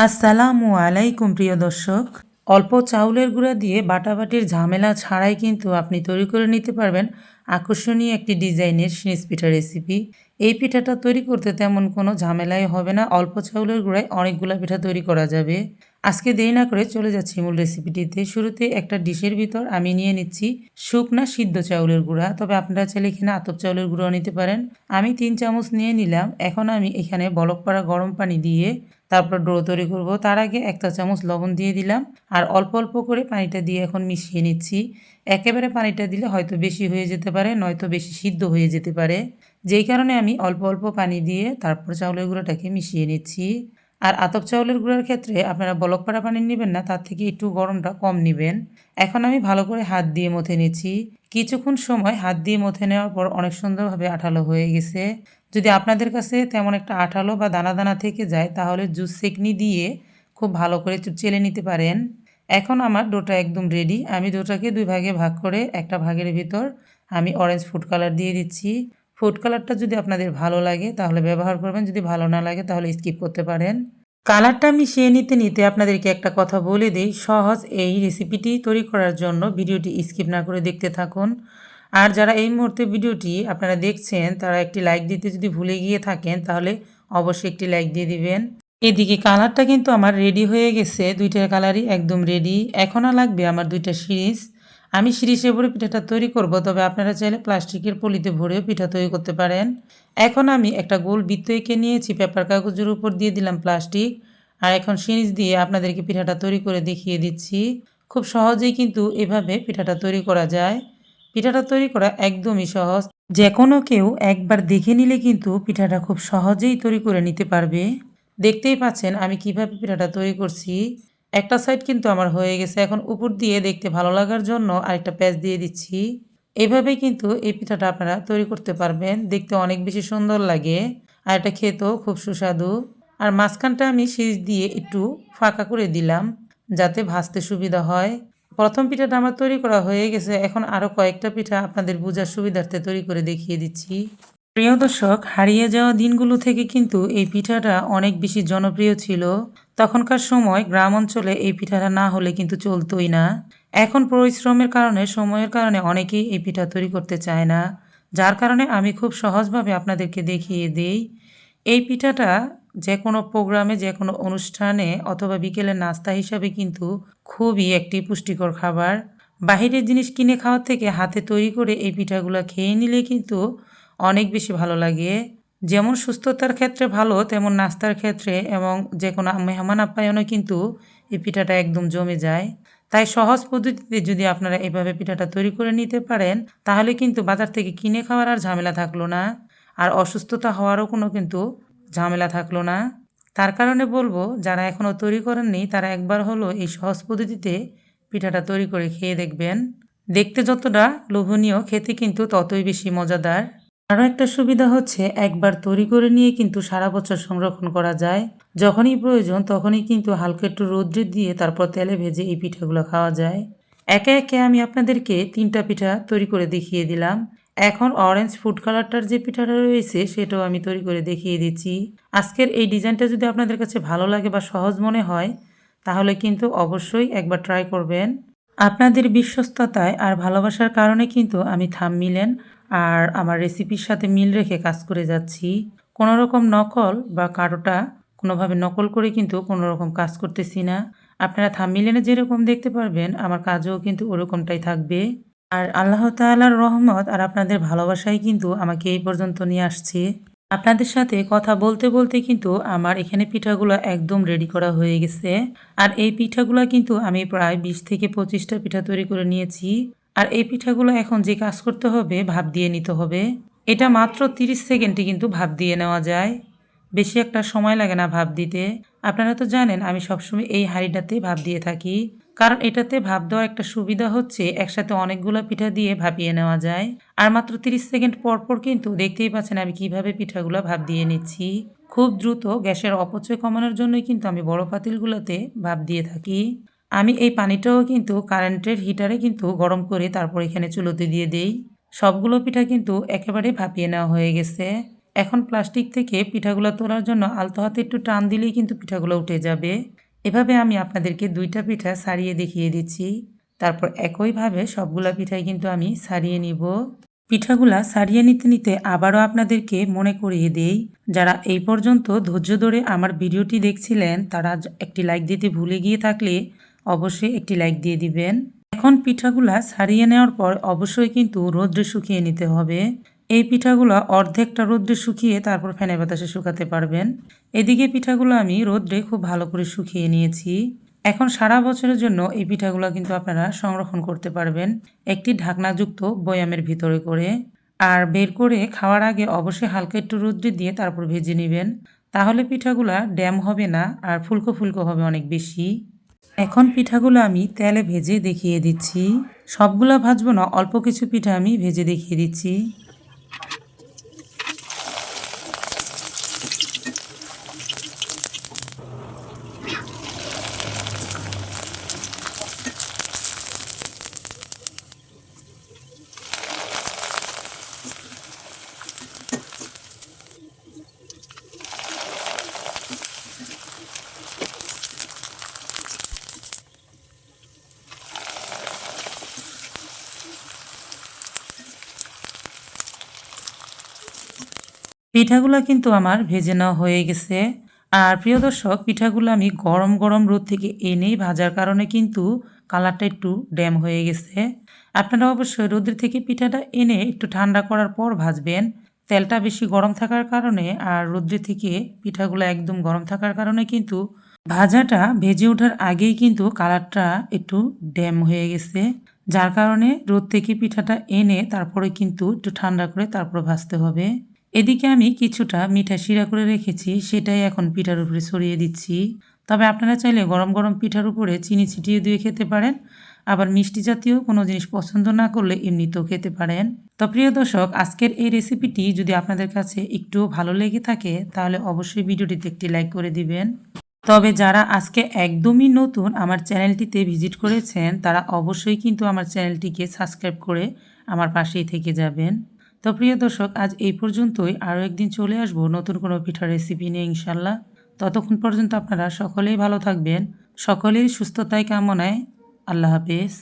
আসসালামু আলাইকুম প্রিয় দর্শক। অল্প চাউলের গুঁড়া দিয়ে বাটাবাটির ঝামেলা ছাড়াই কিন্তু আপনি তৈরি করে নিতে পারবেন আকর্ষণীয় একটি ডিজাইনের সিনিস পিঠা রেসিপি। এই পিঠাটা তৈরি করতে তেমন কোনো ঝামেলাই হবে না। অল্প চাউলের গুঁড়ায় অনেকগুলা পিঠা তৈরি করা যাবে। আজকে দেরি না করে চলে যাচ্ছি মূল রেসিপিটিতে। শুরুতে একটা ডিশের ভিতর আমি নিয়ে নিচ্ছি শুকনা সিদ্ধ চাউলের গুঁড়া। তবে আপনারা চাইলে এখানে আতপ চাউলের গুঁড়াও নিতে পারেন। আমি 3 চামচ নিয়ে নিলাম। এখন আমি এখানে বলক পড়া গরম পানি দিয়ে তারপর ডো তৈরি করব। তার আগে 1 চা চামচ লবণ দিয়ে দিলাম আর অল্প অল্প করে পানিটা দিয়ে এখন মিশিয়ে নিচ্ছি। একেবারে পানিটা দিলে হয়তো বেশি হয়ে যেতে পারে, নয়তো বেশি সিদ্ধ হয়ে যেতে পারে। যেই কারণে আমি অল্প অল্প পানি দিয়ে তারপর চাউলের গুঁড়াটাকে মিশিয়ে নিচ্ছি। আর আতপ চাউলের গুঁড়ার ক্ষেত্রে আপনারা বলক পড়া পানি নেবেন না, তার থেকে একটু গরমটা কম নেবেন। এখন আমি ভালো করে হাত দিয়ে মথে নিচ্ছি। কিছুক্ষণ সময় হাত দিয়ে মথে নেওয়ার পর অনেক সুন্দরভাবে আঠালো হয়ে গেছে। যদি আপনাদের কাছে তেমন একটা আঠালো বা দানা দানা থেকে যায় তাহলে জুস সেকনি দিয়ে খুব ভালো করে চেলে নিতে পারেন। এখন আমার ডোটা একদম রেডি। আমি ডোটাকে 2 ভাগে ভাগ করে একটা ভাগের ভিতর আমি অরেঞ্জ ফুড কালার দিয়ে দিচ্ছি। ফুড কালারটা যদি আপনাদের ভালো লাগে তাহলে ব্যবহার করবেন, যদি ভালো না লাগে তাহলে স্কিপ করতে পারেন। কালারটা মিশিয়ে নিতে নিতে আপনাদেরকে একটা কথা বলে দিই, সহজ এই রেসিপিটি তৈরি করার জন্য ভিডিওটি স্কিপ না করে দেখতে থাকুন। আর যারা এই মুহূর্তে ভিডিওটি আপনারা দেখছেন তারা একটি লাইক দিতে যদি ভুলে গিয়ে থাকেন তাহলে অবশ্যই একটি লাইক দিয়ে দিবেন। এদিকে কালারটা কিন্তু আমার রেডি হয়ে গেছে, 2টা কালারই একদম রেডি। এখন লাগবে আমার 2টা সিরিজ। আমি সিরিজে ভরে পিঠাটা তৈরি করব, তবে আপনারা চাইলে প্লাস্টিকের পলিতে ভরেও পিঠা তৈরি করতে পারেন। এখন আমি একটা গোল বৃত্ত এঁকে নিয়েছি, পেপার কাগজের উপর দিয়ে দিলাম প্লাস্টিক। আর এখন সিরিজ দিয়ে আপনাদেরকে পিঠাটা তৈরি করে দেখিয়ে দিচ্ছি। খুব সহজেই কিন্তু এভাবে পিঠাটা তৈরি করা যায়। পিঠাটা তৈরি করা একদমই সহজ। যে কোনো কেউ একবার দেখে নিলে কিন্তু পিঠাটা খুব সহজেই তৈরি করে নিতে পারবে। দেখতেই পাচ্ছেন আমি কিভাবে পিঠাটা তৈরি করছি। একটা সাইড কিন্তু আমার হয়ে গেছে। এখন উপর দিয়ে দেখতে ভালো লাগার জন্য আরেকটা প্যাচ দিয়ে দিচ্ছি। এভাবেই কিন্তু এই পিঠাটা আপনারা তৈরি করতে পারবেন। দেখতে অনেক বেশি সুন্দর লাগে আর এটা খেতেও খুব সুস্বাদু। আর মাঝখানটা আমি সিজ দিয়ে একটু ফাঁকা করে দিলাম যাতে ভাজতে সুবিধা হয়। প্রথম পিঠাটা আমার তৈরি করা হয়ে গেছে। এখন আরও কয়েকটা পিঠা আপনাদের বোঝার সুবিধার্থে তৈরি করে দেখিয়ে দিচ্ছি। প্রিয় দর্শক, হারিয়ে যাওয়া দিনগুলো থেকে কিন্তু এই পিঠাটা অনেক বেশি জনপ্রিয় ছিল। তখনকার সময় গ্রাম অঞ্চলে এই পিঠাটা না হলে কিন্তু চলতোই না। এখন পরিশ্রমের কারণে, সময়ের কারণে অনেকেই এই পিঠা তৈরি করতে চায় না। যার কারণে আমি খুব সহজভাবে আপনাদেরকে দেখিয়ে দেই। এই পিঠাটা যে কোনো প্রোগ্রামে, যে কোনো অনুষ্ঠানে অথবা বিকেলের নাস্তা হিসাবে কিন্তু খুবই একটি পুষ্টিকর খাবার। বাহিরের জিনিস কিনে খাওয়ার থেকে হাতে তৈরি করে এই পিঠাগুলো খেয়ে নিলে কিন্তু অনেক বেশি ভালো লাগে। যেমন সুস্থতার ক্ষেত্রে ভালো, তেমন নাস্তার ক্ষেত্রে এবং যে কোনো মেহমান আপ্যায়নে কিন্তু এই পিঠাটা একদম জমে যায়। তাই সহজ পদ্ধতিতে যদি আপনারা এভাবে পিঠাটা তৈরি করে নিতে পারেন তাহলে কিন্তু বাজার থেকে কিনে খাওয়ার আর ঝামেলা থাকলো না। আর অসুস্থতা হওয়ারও কোনো কিন্তু ঝামেলা থাকলো না। তার কারণে বলবো, যারা এখনও তৈরি করেননি তারা একবার হলো এই সহজ পদ্ধতিতে পিঠাটা তৈরি করে খেয়ে দেখবেন। দেখতে যতটা লোভনীয়, খেতে কিন্তু ততই বেশি মজাদার। আরও একটা সুবিধা হচ্ছে একবার তৈরি করে নিয়ে কিন্তু সারা বছর সংরক্ষণ করা যায়। যখনই প্রয়োজন তখনই কিন্তু হালকা একটু রৌদ্রে দিয়ে তারপর তেলে ভেজে এই পিঠাগুলো খাওয়া যায়। একে একে আমি আপনাদেরকে 3টা পিঠা তৈরি করে দেখিয়ে দিলাম। এখন অরেঞ্জ ফুড কালারটার যে পিঠাটা রয়েছে সেটাও আমি তৈরি করে দেখিয়ে দিচ্ছি। আজকের এই ডিজাইনটা যদি আপনাদের কাছে ভালো লাগে বা সহজ মনে হয় তাহলে কিন্তু অবশ্যই একবার ট্রাই করবেন। আপনাদের বিশ্বস্ততায় আর ভালোবাসার কারণে কিন্তু আমি থাম্বনেইল আর আমার রেসিপির সাথে মিল রেখে কাজ করে যাচ্ছি। কোনো রকম নকল বা কারোটা কোনোভাবে নকল করে কিন্তু কোনো রকম কাজ করতেছি না। আপনারা থাম্বনেইলে যেরকম দেখতে পারবেন আমার কাজও কিন্তু ওরকমটাই থাকবে। আর আল্লাহ তাআলার রহমত আর আপনাদের ভালোবাসাই কিন্তু আমাকে এই পর্যন্ত নিয়ে আসছে। আপনাদের সাথে কথা বলতে বলতে কিন্তু আমার এখানে পিঠাগুলো একদম রেডি করা হয়ে গেছে। আর এই পিঠাগুলো কিন্তু আমি প্রায় 20 থেকে 25টা পিঠা তৈরি করে নিয়েছি। আর এই পিঠাগুলো এখন যে কাজ করতে হবে, ভাপ দিয়ে নিতে হবে। এটা মাত্র 30 সেকেন্ডে কিন্তু ভাপ দিয়ে নেওয়া যায়। বেশি একটা সময় লাগে না ভাপ দিতে। আপনারা তো জানেন আমি সবসময় এই হাঁড়িটাতে ভাপ দিয়ে থাকি। কারণ এটাতে ভাপ দেওয়ার একটা সুবিধা হচ্ছে একসাথে অনেকগুলো পিঠা দিয়ে ভাপিয়ে নেওয়া যায়। আর মাত্র 30 সেকেন্ড পর পর কিন্তু দেখতেই পাচ্ছেন আমি কিভাবে পিঠাগুলো ভাপ দিয়ে নিচ্ছি। খুব দ্রুত গ্যাসের অপচয় কমানোর জন্যই কিন্তু আমি বড় পাতিলগুলোতে ভাপ দিয়ে থাকি। আমি এই পানিটাও কিন্তু কারেন্টের হিটারে কিন্তু গরম করে তারপর এখানে চুলোতে দিয়ে দেই। সবগুলো পিঠা কিন্তু একেবারে ভাপিয়ে নেওয়া হয়ে গেছে। এখন প্লাস্টিক থেকে পিঠাগুলো তোলার জন্য আলতো হাতে একটু টান দিলেই কিন্তু পিঠাগুলো উঠে যাবে। এভাবে আমি আপনাদেরকে 2টা পিঠা ছাড়িয়ে দেখিয়ে দিচ্ছি। তারপর একইভাবে সবগুলা পিঠাই কিন্তু আমি ছাড়িয়ে নিব। পিঠাগুলা ছাড়িয়ে নিতে নিতে আবারও আপনাদেরকে মনে করিয়ে দেই, যারা এই পর্যন্ত ধৈর্য ধরে আমার ভিডিওটি দেখছিলেন তারা একটি লাইক দিতে ভুলে গিয়ে থাকলে অবশ্যই একটি লাইক দিয়ে দিবেন। এখন পিঠাগুলা ছাড়িয়ে নেওয়ার পর অবশ্যই কিন্তু রোদ্রে শুকিয়ে নিতে হবে। এই পিঠাগুলো অর্ধেকটা রোদ্রে শুকিয়ে তারপর ফ্যানের বাতাসে শুকাতে পারবেন। এদিকে পিঠাগুলো আমি রোদ্রে খুব ভালো করে শুকিয়ে নিয়েছি। এখন সারা বছরের জন্য এই পিঠাগুলো কিন্তু আপনারা সংরক্ষণ করতে পারবেন একটি ঢাকনাযুক্ত বয়ামের ভিতরে করে। আর বের করে খাওয়ার আগে অবশ্যই হালকা একটু রোদ্রে দিয়ে তারপর ভেজে নেবেন। তাহলে পিঠাগুলা ড্যাম হবে না আর ফুলকো ফুলকো হবে অনেক বেশি। এখন পিঠাগুলো আমি তেলে ভেজে দেখিয়ে দিচ্ছি। সবগুলা ভাজবো না, অল্প কিছু পিঠা আমি ভেজে দেখিয়ে দিচ্ছি। পিঠাগুলো কিন্তু আমার ভেজে নেওয়া হয়ে গেছে। আর প্রিয় দর্শক, পিঠাগুলো আমি গরম গরম রোদ থেকে এনেই ভাজার কারণে কিন্তু কালারটা একটু ড্যাম হয়ে গেছে। আপনারা অবশ্যই রোদের থেকে পিঠাটা এনে একটু ঠান্ডা করার পর ভাজবেন। তেলটা বেশি গরম থাকার কারণে আর রোদ্রে থেকে পিঠাগুলো একদম গরম থাকার কারণে কিন্তু ভাজাটা ভেজে ওঠার আগেই কিন্তু কালারটা একটু ড্যাম হয়ে গেছে। যার কারণে রোদ থেকে পিঠাটা এনে তারপরে কিন্তু একটু ঠান্ডা করে তারপর ভাজতে হবে। এদিকে আমি কিছুটা মিঠা শিরা করে রেখেছি, সেটাই এখন পিঠার উপরে ছড়িয়ে দিচ্ছি। তবে আপনারা চাইলে গরম গরম পিঠার উপরে চিনি ছিটিয়ে দিয়ে খেতে পারেন। আবার মিষ্টি জাতীয় কোনো জিনিস পছন্দ না করলে এমনিতেও খেতে পারেন। তো প্রিয় দর্শক, আজকের এই রেসিপিটি যদি আপনাদের কাছে একটুও ভালো লেগে থাকে তাহলে অবশ্যই ভিডিওটিতে একটি লাইক করে দিবেন। তবে যারা আজকে একদমই নতুন আমার চ্যানেলটিতে ভিজিট করেছেন তারা অবশ্যই কিন্তু আমার চ্যানেলটিকে সাবস্ক্রাইব করে আমার পাশেই থেকে যাবেন। তো প্রিয় দর্শক, আজ এই পর্যন্তই। আরও একদিন চলে আসবো নতুন কোনো পিঠার রেসিপি নিয়ে ইনশাল্লাহ। ততক্ষণ পর্যন্ত আপনারা সকলেই ভালো থাকবেন। সকলের সুস্থতায় কামনায় আল্লাহ হাফেজ।